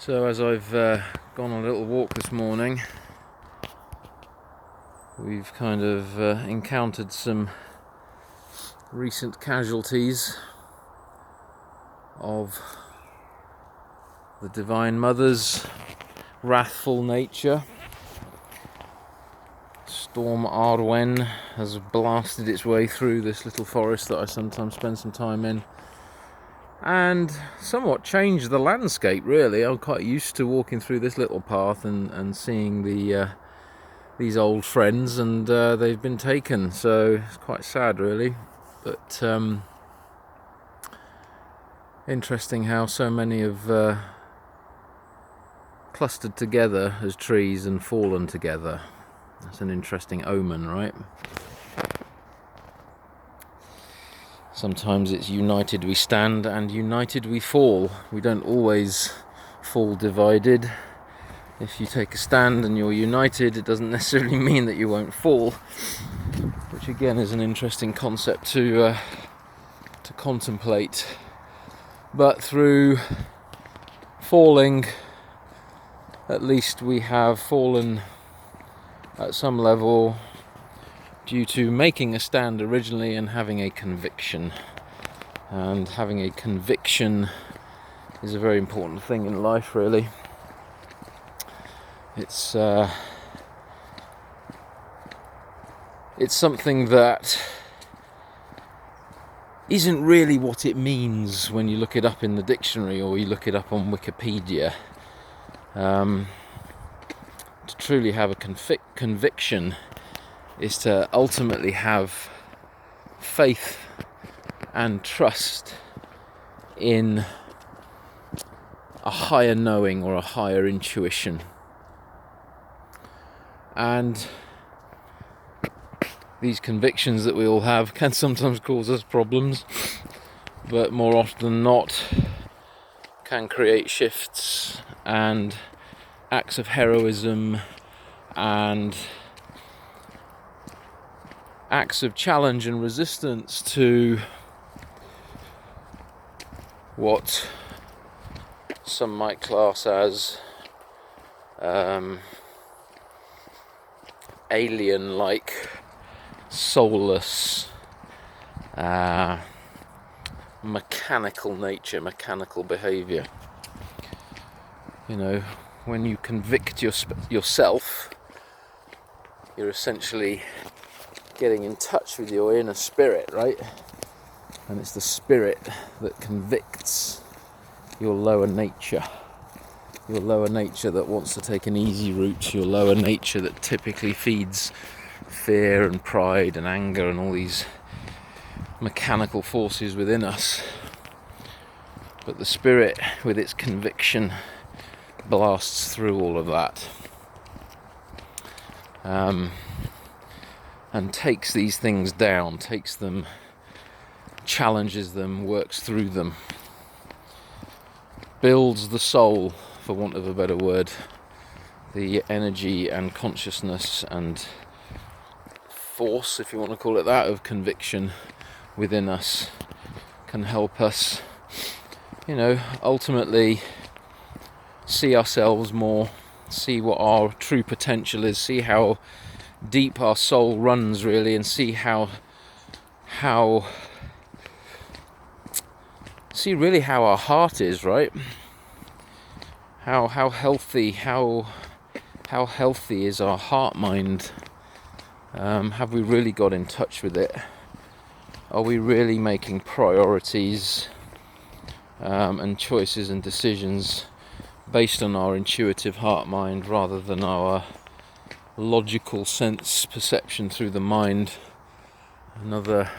So as I've gone on a little walk this morning, we've kind of encountered some recent casualties of the Divine Mother's wrathful nature. Storm Arwen has blasted its way through this little forest that I sometimes spend some time in, and somewhat changed the landscape, really. I'm quite used to walking through this little path and seeing these old friends, and they've been taken, so it's quite sad, really. But interesting how so many have clustered together as trees and fallen together. That's an interesting omen, right? Sometimes it's united we stand and united we fall. We don't always fall divided. If you take a stand and you're united, it doesn't necessarily mean that you won't fall, which again is an interesting concept to contemplate. But through falling, at least we have fallen at some level due to making a stand originally and having a conviction. And having a conviction is a very important thing in life, really. It's something that isn't really what it means when you look it up in the dictionary or you look it up on Wikipedia. To truly have a conviction is to ultimately have faith and trust in a higher knowing or a higher intuition. And these convictions that we all have can sometimes cause us problems, but more often than not can create shifts and acts of heroism and acts of challenge and resistance to what some might class as alien-like, soulless, mechanical nature, mechanical behaviour. You know, when you convict yourself, you're essentially getting in touch with your inner spirit, right? And it's the spirit that convicts your lower nature. Your lower nature that wants to take an easy route. Your lower nature that typically feeds fear and pride and anger and all these mechanical forces within us. But the spirit, with its conviction, blasts through all of that. And takes these things down, takes them, challenges them, works through them, builds the soul, for want of a better word, the energy and consciousness and force, if you want to call it that, of conviction within us can help us, ultimately see ourselves more, see what our true potential is, see how deep our soul runs, really, and see really how our heart is, right? How healthy is our heart mind? Have we really got in touch with it? Are we really making priorities and choices and decisions based on our intuitive heart mind rather than our logical sense perception through the mind? Another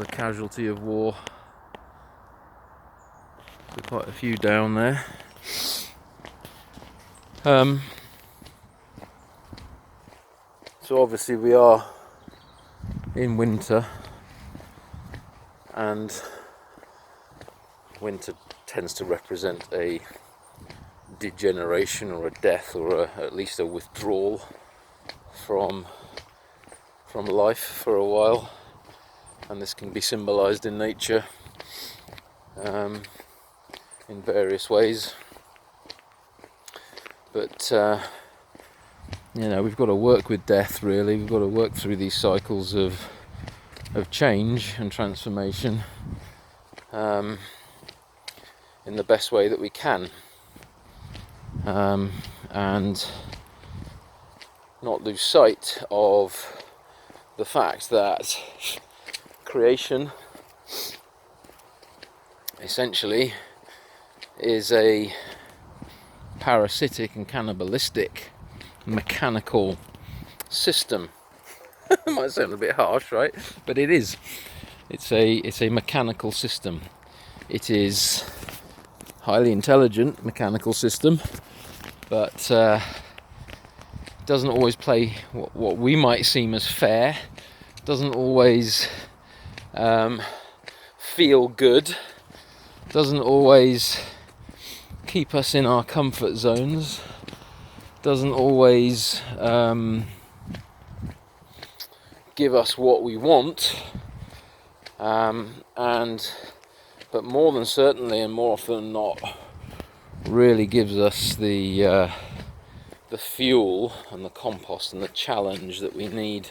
casualty of war. So quite a few down there. So obviously we are in winter, and winter tends to represent a degeneration or a death, or at least a withdrawal from life for a while, and this can be symbolised in nature in various ways. But we've got to work with death, really. We've got to work through these cycles of change and transformation in the best way that we can, and not lose sight of the fact that creation essentially is a parasitic and cannibalistic mechanical system. It might sound a bit harsh, right? But it is. It's a mechanical system. It is highly intelligent mechanical system, but doesn't always play what we might seem as fair. Doesn't always feel good. Doesn't always keep us in our comfort zones. Doesn't always give us what we want, but more than certainly, and more often than not, really gives us the fuel and the compost and the challenge that we need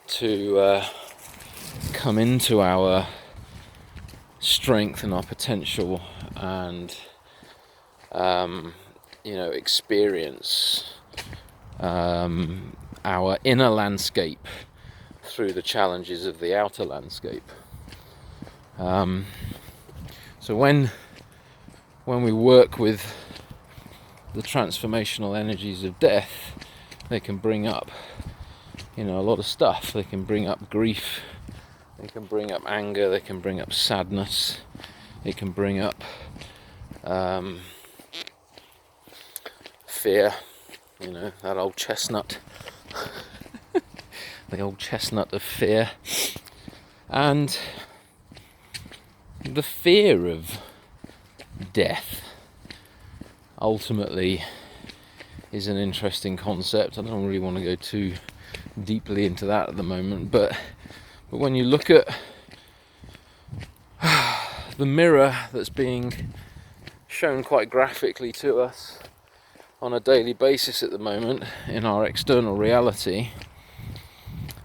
to come into our strength and our potential, and experience our inner landscape through the challenges of the outer landscape. So when we work with the transformational energies of death, they can bring up a lot of stuff. They can bring up grief, they can bring up anger, they can bring up sadness, they can bring up fear, that old chestnut, the old chestnut of fear. And the fear of death ultimately is an interesting concept. I don't really want to go too deeply into that at the moment, but when you look at the mirror that's being shown quite graphically to us on a daily basis at the moment in our external reality,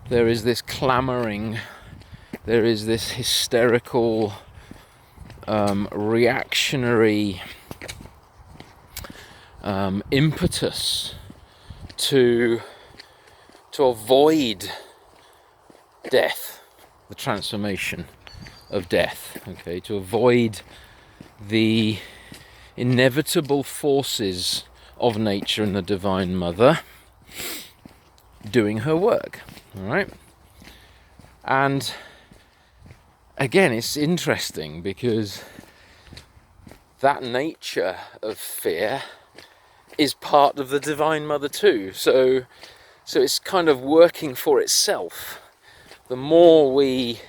there is this clamoring, there is this hysterical, reactionary impetus to avoid death, the transformation of death, okay, to avoid the inevitable forces of nature and the Divine Mother doing her work, all right? And again, it's interesting because that nature of fear is part of the Divine Mother too. So it's kind of working for itself. The more we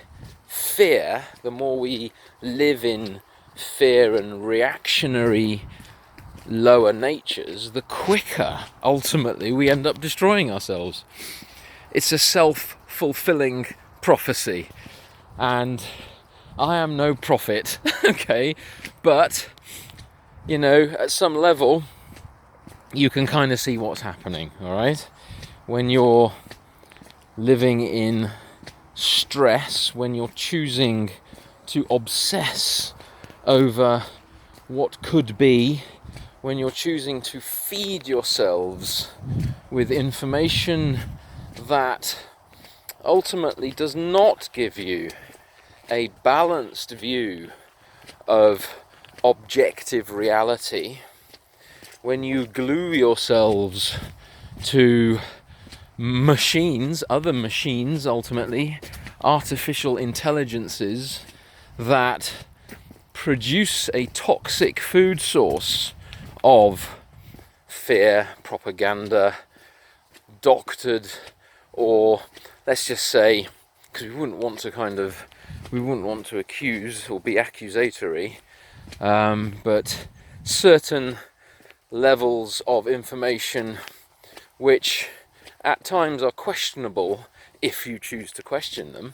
fear, the more we live in fear and reactionary lower natures, the quicker ultimately we end up destroying ourselves. It's a self-fulfilling prophecy, and I am no prophet, okay, but at some level you can kind of see what's happening, all right? When you're living in stress, when you're choosing to obsess over what could be, when you're choosing to feed yourselves with information that ultimately does not give you a balanced view of objective reality, when you glue yourselves to machines, other machines, ultimately artificial intelligences that produce a toxic food source of fear, propaganda, doctored, or let's just say, because we wouldn't want to accuse or be accusatory, but certain levels of information which at times are questionable if you choose to question them.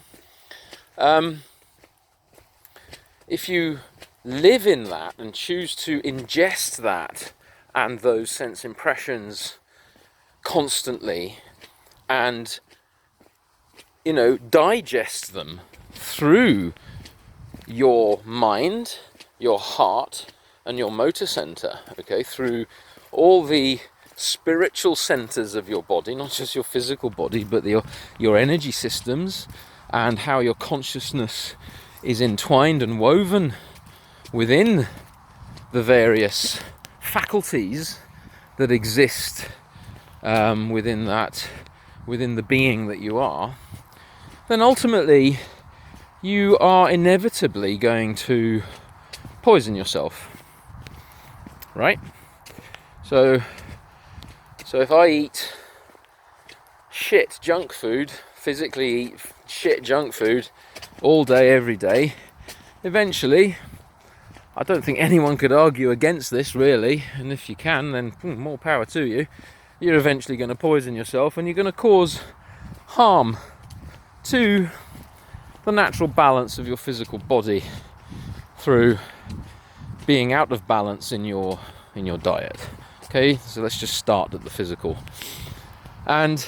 If you live in that and choose to ingest that and those sense impressions constantly, and digest them through your mind, your heart, and your motor center, okay, through all the spiritual centers of your body, not just your physical body, but your energy systems, and how your consciousness is entwined and woven within the various faculties that exist within the being that you are, then ultimately you are inevitably going to poison yourself, right? So if I eat shit junk food, physically eat shit junk food all day, every day, eventually, I don't think anyone could argue against this, really, and if you can, then more power to you. You're eventually going to poison yourself, and you're going to cause harm to the natural balance of your physical body through being out of balance in your diet. Okay, so let's just start at the physical. And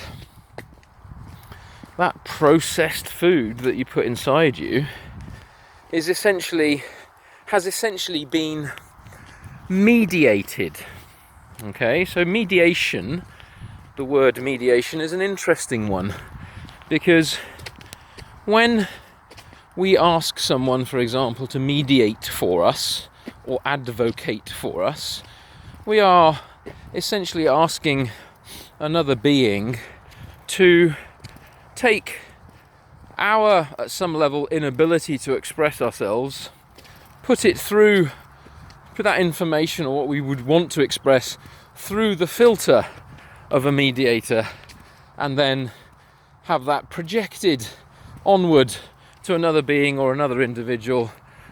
that processed food that you put inside you has essentially been mediated. Okay, so mediation, the word mediation, is an interesting one, because when we ask someone, for example, to mediate for us or advocate for us, we are essentially asking another being to take our, at some level, inability to express ourselves, put that information, or what we would want to express, through the filter of a mediator, and then have that projected onward to another being or another individual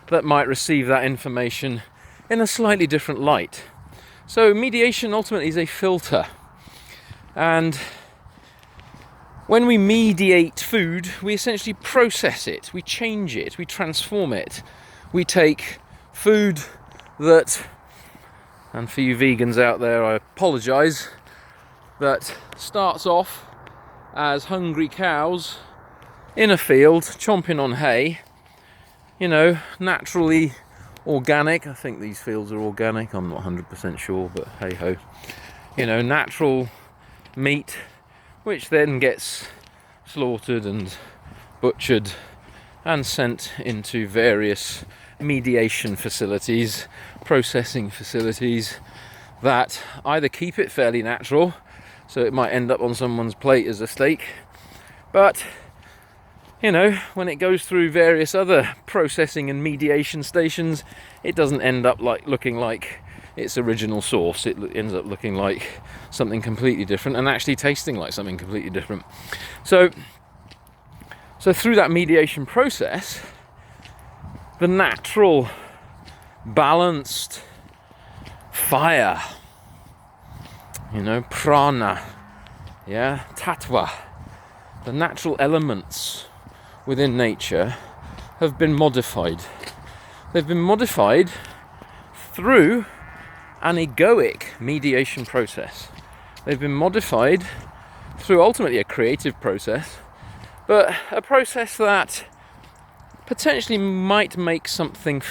that might receive that information in a slightly different light. So mediation ultimately is a filter, and when we mediate food, we essentially process it, we change it, we transform it. We take food that, and for you vegans out there, I apologise, that starts off as hungry cows in a field chomping on hay, naturally organic. I think these fields are organic, I'm not 100% sure, but hey ho. Natural meat, which then gets slaughtered and butchered and sent into various mediation facilities, processing facilities, that either keep it fairly natural, so it might end up on someone's plate as a steak, but when it goes through various other processing and mediation stations, it doesn't end up looking like its original source. It ends up looking like something completely different, and actually tasting like something completely different. So through that mediation process, the natural, balanced fire, prana, tattva, the natural elements within nature have been modified. They've been modified through an egoic mediation process. They've been modified through ultimately a creative process, but a process that potentially might make something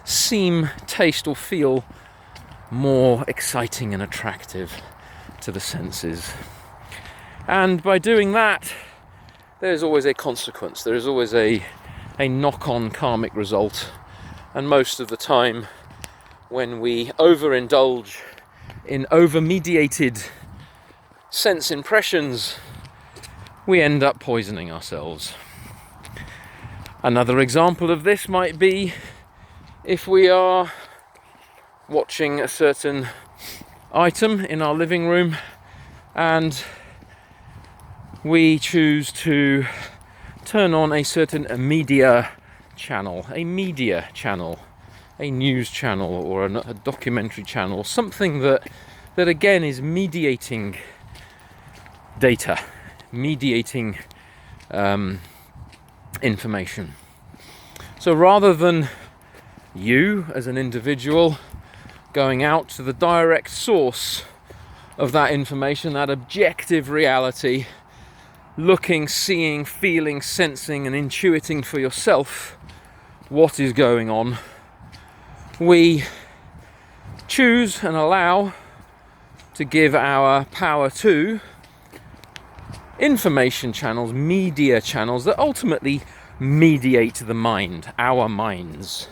seem, taste, or feel more exciting and attractive to the senses. And by doing that, there's always a consequence. There is always a knock-on karmic result. And most of the time, when we overindulge in over-mediated sense impressions, we end up poisoning ourselves. Another example of this might be if we are watching a certain item in our living room and we choose to turn on a certain media channel, a news channel, or a documentary channel, something that again is mediating data, mediating information. So rather than you as an individual going out to the direct source of that information, that objective reality, looking, seeing, feeling, sensing and intuiting for yourself what is going on. We choose and allow to give our power to information channels, media channels that ultimately mediate the mind, our minds.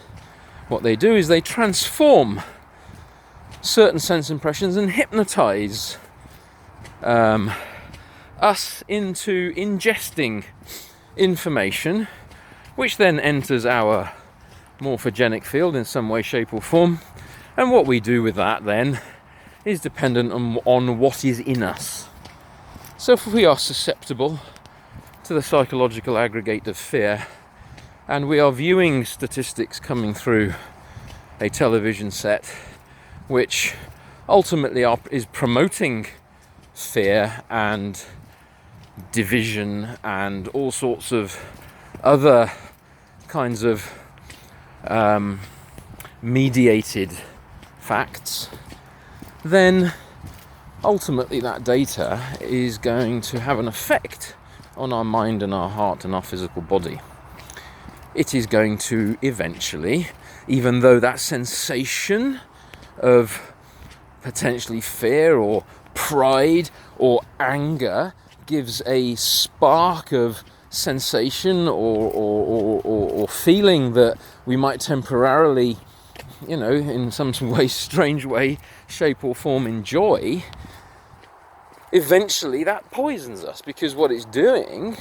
What they do is they transform certain sense impressions and hypnotize us into ingesting information, which then enters our morphogenic field in some way, shape or form. And what we do with that then is dependent on what is in us. So if we are susceptible to the psychological aggregate of fear, and we are viewing statistics coming through a television set which ultimately is promoting fear and division and all sorts of other kinds of mediated facts, then ultimately that data is going to have an effect on our mind and our heart and our physical body. It is going to eventually, even though that sensation of potentially fear or pride or anger gives a spark of sensation or feeling that we might temporarily, in some way, strange way, shape or form enjoy, eventually that poisons us, because what it's doing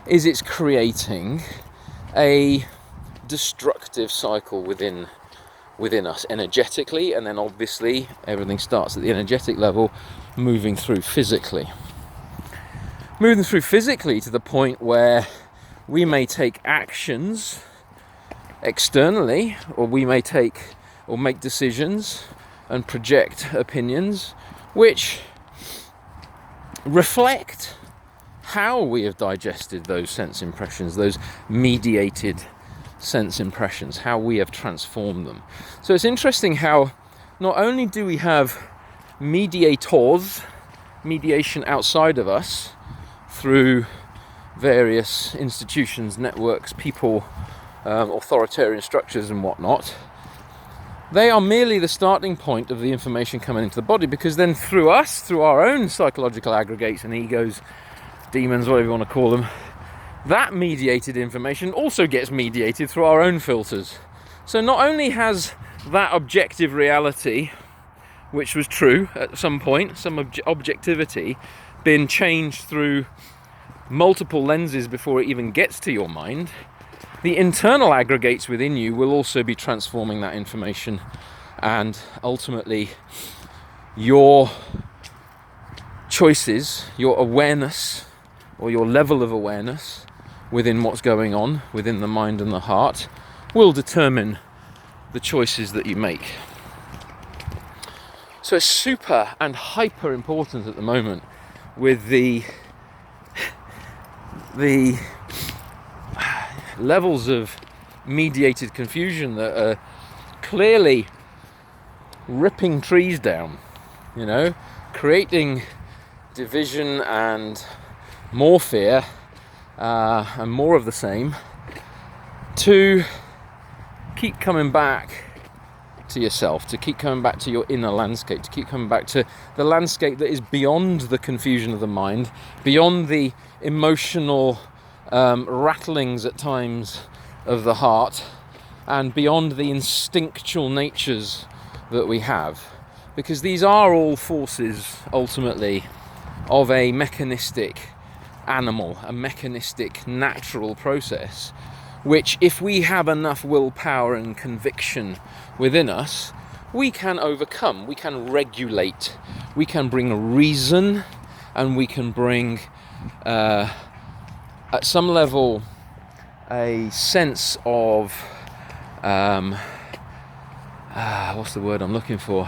is it's creating a destructive cycle within us energetically, and then obviously everything starts at the energetic level, moving through physically to the point where we may take actions externally, or we may make decisions and project opinions which reflect how we have digested those sense impressions, those mediated sense impressions, how we have transformed them. So it's interesting how not only do we have mediators, mediation outside of us through various institutions, networks, people, authoritarian structures and whatnot, they are merely the starting point of the information coming into the body, because then through us, through our own psychological aggregates and egos, demons, whatever you want to call them, that mediated information also gets mediated through our own filters. So not only has that objective reality, which was true at some point, some objectivity, been changed through multiple lenses before it even gets to your mind, the internal aggregates within you will also be transforming that information, and ultimately your choices, your awareness, or your level of awareness within what's going on within the mind and the heart will determine the choices that you make. So it's super and hyper important at the moment with the levels of mediated confusion that are clearly ripping trees down, creating division and more fear and more of the same, to keep coming back to yourself, to keep coming back to your inner landscape, to keep coming back to the landscape that is beyond the confusion of the mind, beyond the emotional rattlings at times of the heart, and beyond the instinctual natures that we have. Because these are all forces, ultimately, of a mechanistic animal, a mechanistic natural process, which, if we have enough willpower and conviction within us, we can overcome, we can regulate, we can bring reason, and we can bring, at some level, a sense of, what's the word I'm looking for?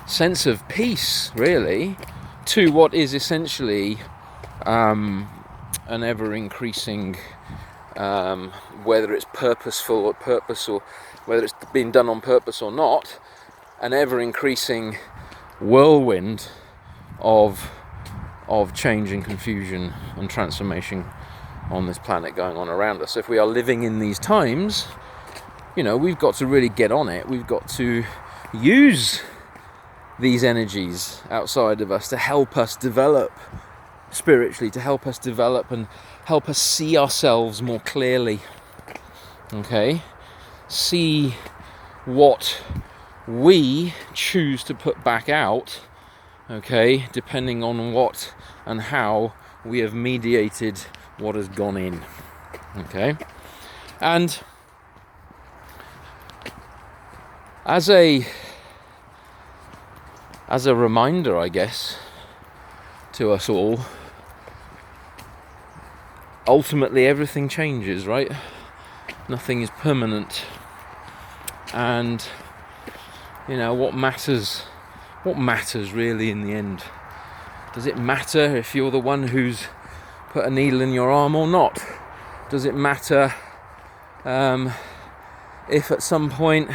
Sense of peace, really, to what is essentially an ever-increasing, whether it's purposeful or purpose, or whether it's being done on purpose or not, an ever-increasing whirlwind of change and confusion and transformation on this planet going on around us. So if we are living in these times, we've got to really get on it. We've got to use these energies outside of us to help us develop spiritually, to help us develop and help us see ourselves more clearly. Okay? See what we choose to put back out, okay, depending on what and how we have mediated what has gone in. Okay? And as a reminder, I guess, to us all, ultimately everything changes, right? Nothing is permanent. And what matters really in the end? Does it matter if you're the one who's put a needle in your arm or not? Does it matter if at some point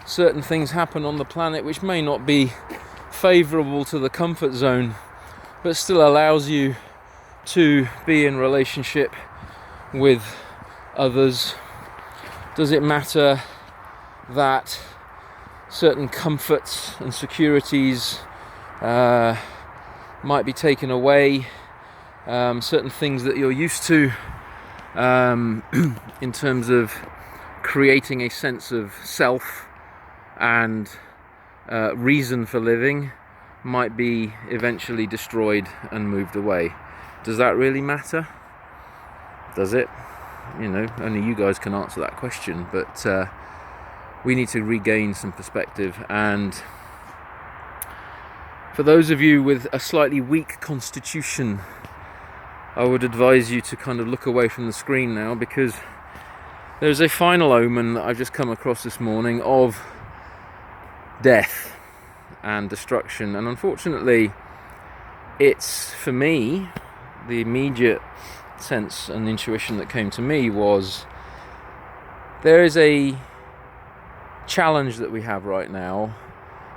certain things happen on the planet which may not be favourable to the comfort zone, but still allows you to be in relationship with others? Does it matter that certain comforts and securities might be taken away, certain things that you're used to in terms of creating a sense of self and reason for living might be eventually destroyed and moved away? Does that really matter? Does it? Only you guys can answer that question, but we need to regain some perspective. And for those of you with a slightly weak constitution, I would advise you to kind of look away from the screen now, because there's a final omen that I've just come across this morning of death and destruction. And unfortunately, it's, for me, the immediate sense and intuition that came to me was there is a challenge that we have right now,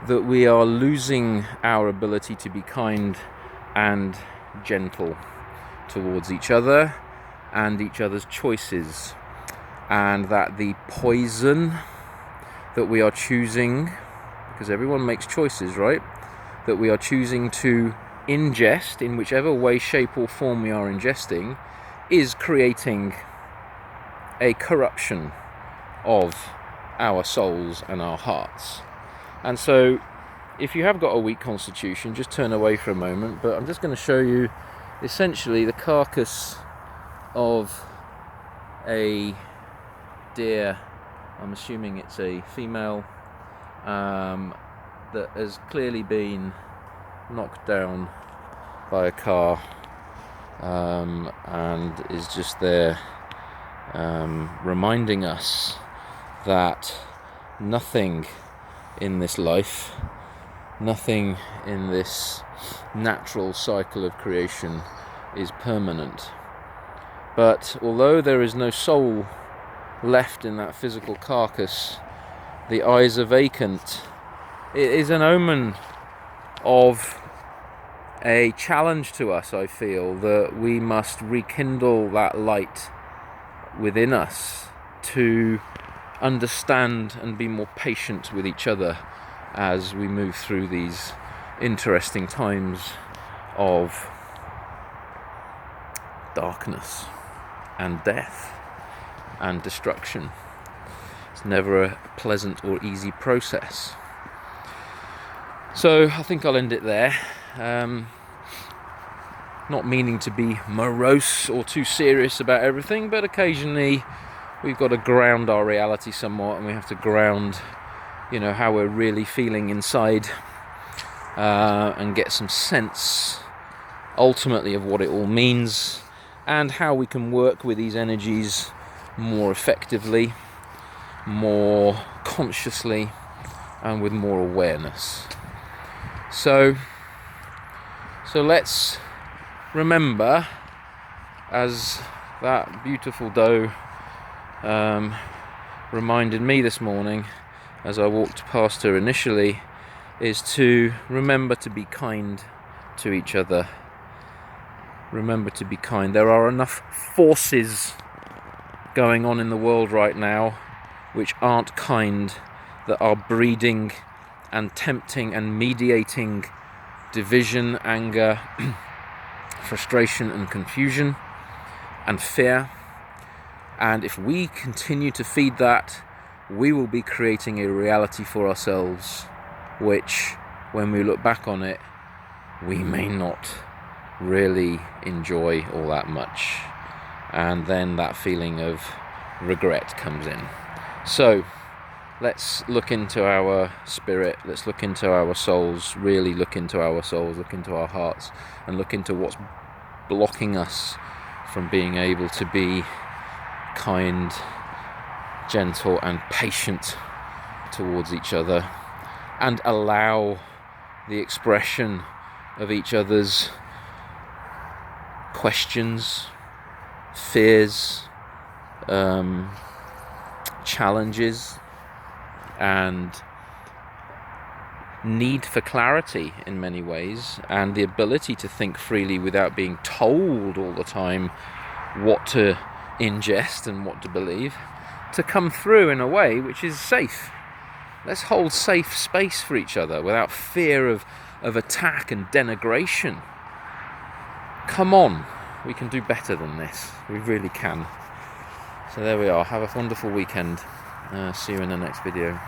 that we are losing our ability to be kind and gentle towards each other and each other's choices, and that the poison that we are choosing, because everyone makes choices, right, that we are choosing to ingest in whichever way, shape or form we are ingesting, is creating a corruption of our souls and our hearts. And so if you have got a weak constitution, just turn away for a moment. But I'm just going to show you essentially the carcass of a deer. I'm assuming it's a female that has clearly been knocked down by a car and is just there reminding us that nothing in this life, nothing in this natural cycle of creation is permanent. But although there is no soul left in that physical carcass, the eyes are vacant. It is an omen of a challenge to us, I feel, that we must rekindle that light within us to understand and be more patient with each other as we move through these interesting times of darkness and death and destruction. It's never a pleasant or easy process. So I think I'll end it there. Not meaning to be morose or too serious about everything, but occasionally we've got to ground our reality somewhat, and we have to ground, how we're really feeling inside, and get some sense ultimately of what it all means and how we can work with these energies more effectively, more consciously, and with more awareness. So let's remember, as that beautiful doe reminded me this morning, as I walked past her initially, is to remember to be kind to each other. Remember to be kind. There are enough forces going on in the world right now which aren't kind, that are breeding and tempting and mediating division, anger, frustration and confusion and fear. And if we continue to feed that, we will be creating a reality for ourselves which, when we look back on it, we may not really enjoy all that much. And then that feeling of regret comes in. So let's look into our spirit, let's look into our souls, really look into our souls, look into our hearts, and look into what's blocking us from being able to be kind, gentle and patient towards each other, and allow the expression of each other's questions, fears, challenges and need for clarity in many ways, and the ability to think freely without being told all the time what to ingest and what to believe, to come through in a way which is safe. Let's hold safe space for each other without fear of attack and denigration. Come on, we can do better than this. We really can. So there we are. Have a wonderful weekend. See you in the next video.